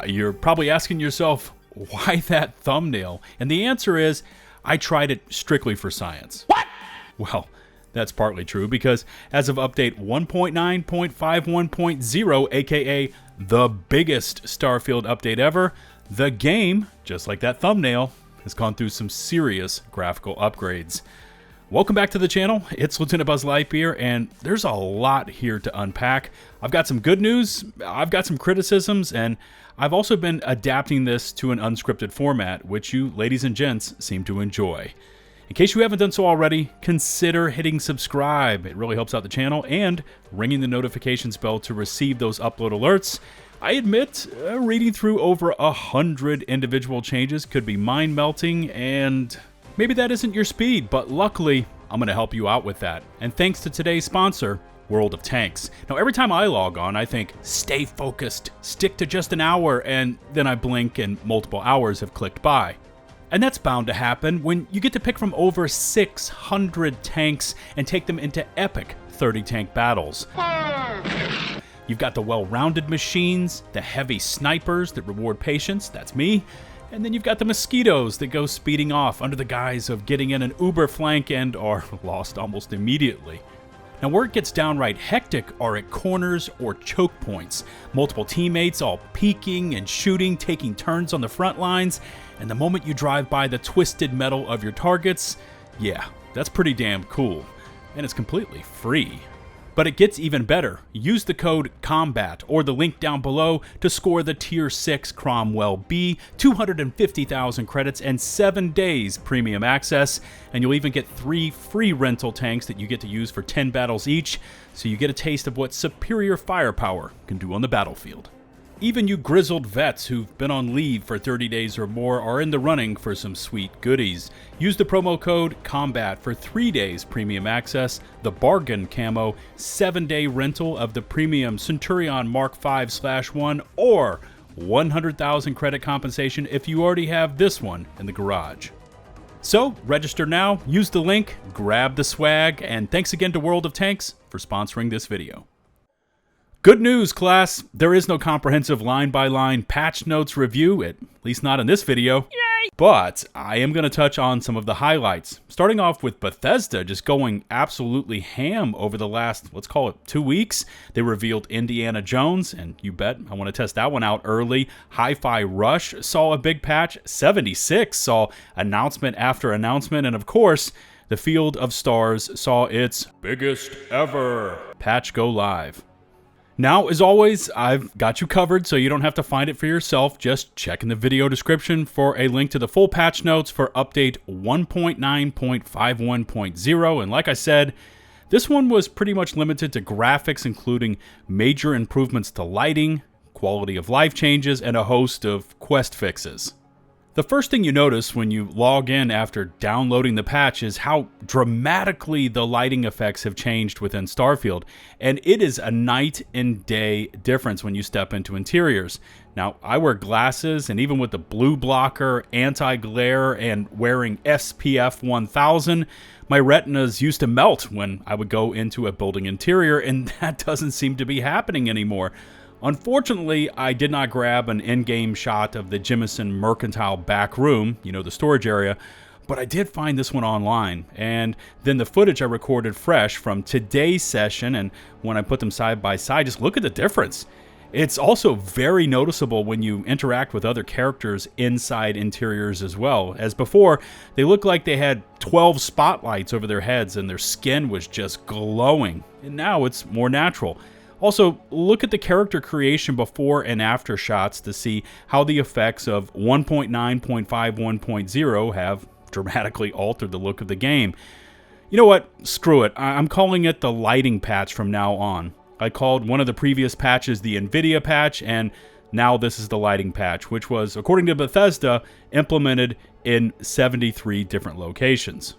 You're probably asking yourself, why that thumbnail? And the answer is, I tried it strictly for science. What? Well, that's partly true because as of update 1.9.51.0, aka the biggest Starfield update ever, the game, just like that thumbnail, has gone through some serious graphical upgrades. Welcome back to the channel. It's LtBuzzLitebeer, and there's a lot here to unpack. I've got some good news, I've got some criticisms, and I've also been adapting this to an unscripted format, which you ladies and gents seem to enjoy. In case you haven't done so already, consider hitting subscribe. It really helps out the channel, and ringing the notifications bell to receive those upload alerts. I admit, reading through over 100 individual changes could be mind-melting, and maybe that isn't your speed, but luckily, I'm going to help you out with that. And thanks to today's sponsor, World of Tanks. Now, every time I log on, I think, stay focused, stick to just an hour, and then I blink and multiple hours have clicked by. And that's bound to happen when you get to pick from over 600 tanks and take them into epic 30-tank battles. You've got the well-rounded machines, the heavy snipers that reward patience, that's me, and then you've got the mosquitoes that go speeding off under the guise of getting in an uber flank and are lost almost immediately. Now, where it gets downright hectic are at corners or choke points. Multiple teammates all peeking and shooting, taking turns on the front lines, and the moment you drive by the twisted metal of your targets, yeah, that's pretty damn cool. And it's completely free. But it gets even better. Use the code COMBAT or the link down below to score the Tier 6 Cromwell B, 250,000 credits and 7 days premium access, and you'll even get 3 free rental tanks that you get to use for 10 battles each, so you get a taste of what superior firepower can do on the battlefield. Even you grizzled vets who've been on leave for 30 days or more are in the running for some sweet goodies. Use the promo code COMBAT for 3 days premium access, the bargain camo, 7-day rental of the premium Centurion Mark 5/1, or 100,000 credit compensation if you already have this one in the garage. So, register now, use the link, grab the swag, and thanks again to World of Tanks for sponsoring this video. Good news, class! There is no comprehensive line-by-line patch notes review, at least not in this video. Yay! But I am going to touch on some of the highlights, starting off with Bethesda just going absolutely ham over the last, let's call it 2 weeks. They revealed Indiana Jones, and you bet I want to test that one out early. Hi-Fi Rush saw a big patch, 76 saw announcement after announcement, and of course, the Field of Stars saw its biggest ever patch go live. Now, as always, I've got you covered so you don't have to find it for yourself. Just check in the video description for a link to the full patch notes for update 1.9.51.0. And like I said, this one was pretty much limited to graphics, including major improvements to lighting, quality of life changes, and a host of quest fixes. The first thing you notice when you log in after downloading the patch is how dramatically the lighting effects have changed within Starfield, and it is a night and day difference when you step into interiors. Now, I wear glasses, and even with the blue blocker, anti-glare, and wearing SPF 1000, my retinas used to melt when I would go into a building interior, and that doesn't seem to be happening anymore. Unfortunately, I did not grab an in-game shot of the Jemison Mercantile back room, you know, the storage area, but I did find this one online, and then the footage I recorded fresh from today's session, and when I put them side by side, just look at the difference. It's also very noticeable when you interact with other characters inside interiors as well. As before, they looked like they had 12 spotlights over their heads and their skin was just glowing, and now it's more natural. Also, look at the character creation before and after shots to see how the effects of 1.9.51.0 have dramatically altered the look of the game. You know what? Screw it. I'm calling it the lighting patch from now on. I called one of the previous patches the NVIDIA patch, and now this is the lighting patch, which was, according to Bethesda, implemented in 73 different locations.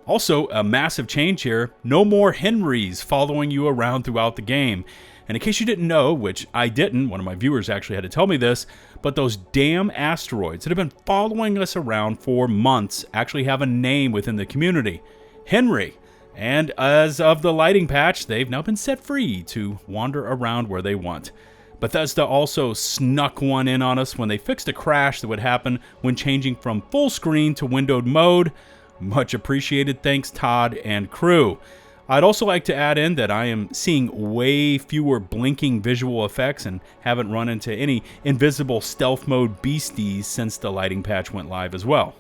Also, a massive change here, no more Henrys following you around throughout the game. And in case you didn't know, which I didn't, one of my viewers actually had to tell me this, but those damn asteroids that have been following us around for months actually have a name within the community, Henry. And as of the lighting patch, they've now been set free to wander around where they want. Bethesda also snuck one in on us when they fixed a crash that would happen when changing from full screen to windowed mode. Much appreciated, thanks Todd and crew. I'd also like to add in that I am seeing way fewer blinking visual effects and haven't run into any invisible stealth mode beasties since the lighting patch went live as well.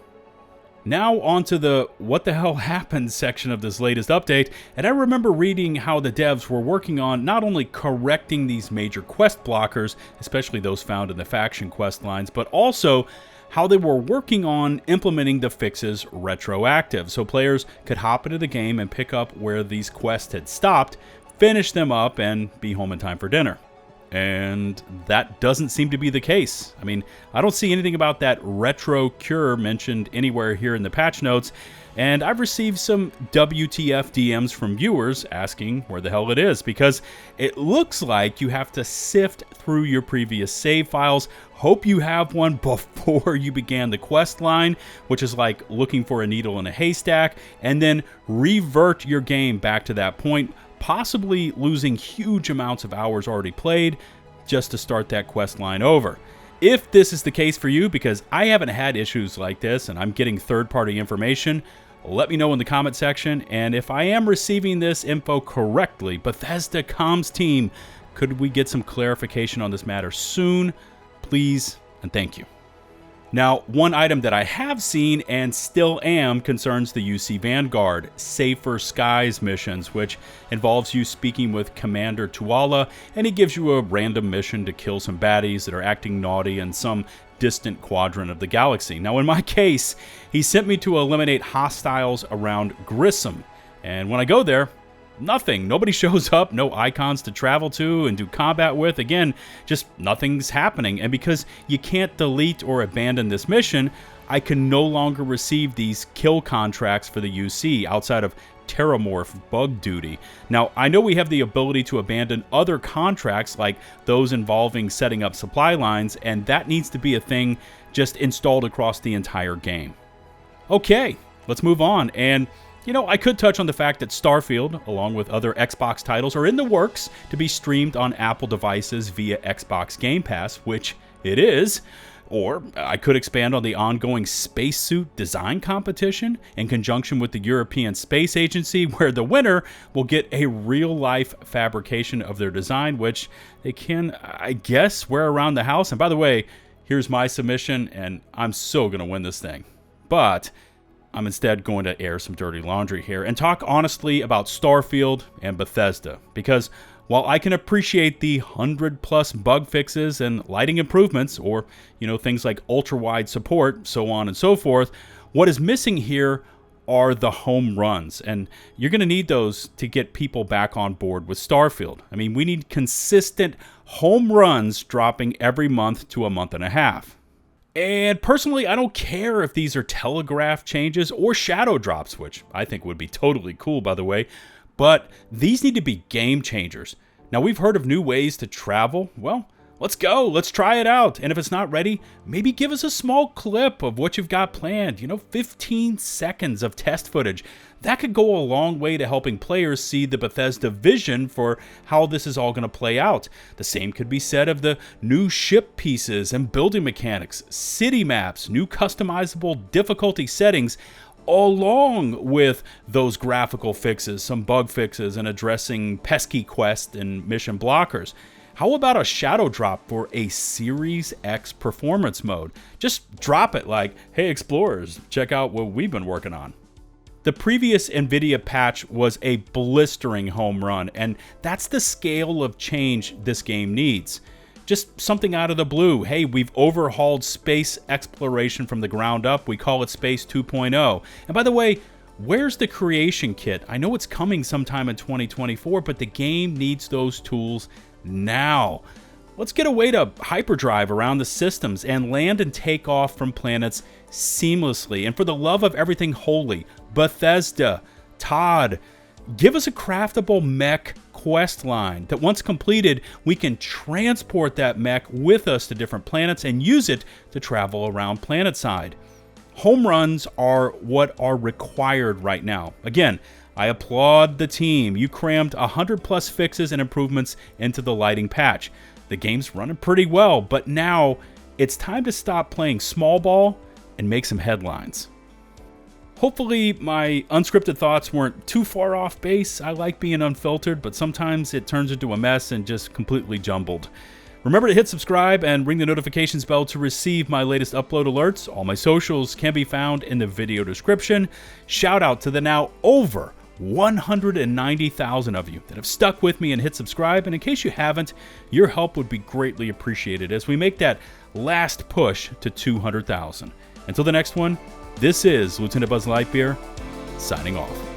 Now onto the what the hell happened section of this latest update, and I remember reading how the devs were working on not only correcting these major quest blockers, especially those found in the faction quest lines, but also how they were working on implementing the fixes retroactive, so players could hop into the game and pick up where these quests had stopped, finish them up, and be home in time for dinner. And that doesn't seem to be the case. I mean, I don't see anything about that retro cure mentioned anywhere here in the patch notes, and I've received some WTF DMs from viewers asking where the hell it is, because it looks like you have to sift through your previous save files, hope you have one before you began the quest line, which is like looking for a needle in a haystack, and then revert your game back to that point, possibly losing huge amounts of hours already played just to start that quest line over. If this is the case for you, because I haven't had issues like this and I'm getting third-party information, let me know in the comment section, and if I am receiving this info correctly, Bethesda comms team, could we get some clarification on this matter soon? Please and thank you. Now, one item that I have seen and still am concerns the UC Vanguard Safer Skies missions, which involves you speaking with Commander Tuala, and he gives you a random mission to kill some baddies that are acting naughty in some distant quadrant of the galaxy. Now, in my case, he sent me to eliminate hostiles around Grissom, and when I go there, nothing. Nobody shows up, no icons to travel to and do combat with. Again, just nothing's happening. And because you can't delete or abandon this mission, I can no longer receive these kill contracts for the UC outside of Terramorph bug duty. Now, I know we have the ability to abandon other contracts like those involving setting up supply lines, and that needs to be a thing just installed across the entire game. Okay, let's move on. And you know, I could touch on the fact that Starfield, along with other Xbox titles, are in the works to be streamed on Apple devices via Xbox Game Pass, which it is. Or I could expand on the ongoing spacesuit design competition in conjunction with the European Space Agency, where the winner will get a real-life fabrication of their design, which they can, I guess, wear around the house. And by the way, here's my submission, and I'm so going to win this thing. But I'm instead going to air some dirty laundry here and talk honestly about Starfield and Bethesda, because while I can appreciate the 100+ bug fixes and lighting improvements, or things like ultra-wide support, so on and so forth, what is missing here are the home runs, and you're going to need those to get people back on board with Starfield. I mean, we need consistent home runs dropping every month to a month and a half. And personally, I don't care if these are telegraph changes or shadow drops, which I think would be totally cool, by the way, but these need to be game changers. Now, we've heard of new ways to travel. Well, let's go. Let's try it out. And if it's not ready, maybe give us a small clip of what you've got planned. 15 seconds of test footage. That could go a long way to helping players see the Bethesda vision for how this is all going to play out. The same could be said of the new ship pieces and building mechanics, city maps, new customizable difficulty settings, along with those graphical fixes, some bug fixes, and addressing pesky quests and mission blockers. How about a shadow drop for a Series X performance mode? Just drop it like, hey explorers, check out what we've been working on. The previous NVIDIA patch was a blistering home run, and that's the scale of change this game needs. Just something out of the blue. Hey, we've overhauled space exploration from the ground up. We call it Space 2.0. And by the way, where's the creation kit? I know it's coming sometime in 2024, but the game needs those tools now. Let's get a way to hyperdrive around the systems and land and take off from planets seamlessly. And for the love of everything holy, Bethesda, Todd, give us a craftable mech quest line that once completed, we can transport that mech with us to different planets and use it to travel around planetside. Home runs are what are required right now. Again, I applaud the team. You crammed 100+ fixes and improvements into the lighting patch. The game's running pretty well, but now it's time to stop playing small ball and make some headlines. Hopefully my unscripted thoughts weren't too far off base. I like being unfiltered, but sometimes it turns into a mess and just completely jumbled. Remember to hit subscribe and ring the notifications bell to receive my latest upload alerts. All my socials can be found in the video description. Shout out to the now over 190,000 of you that have stuck with me and hit subscribe. And in case you haven't, your help would be greatly appreciated as we make that last push to 200,000. Until the next one, this is LtBuzzLitebeer signing off.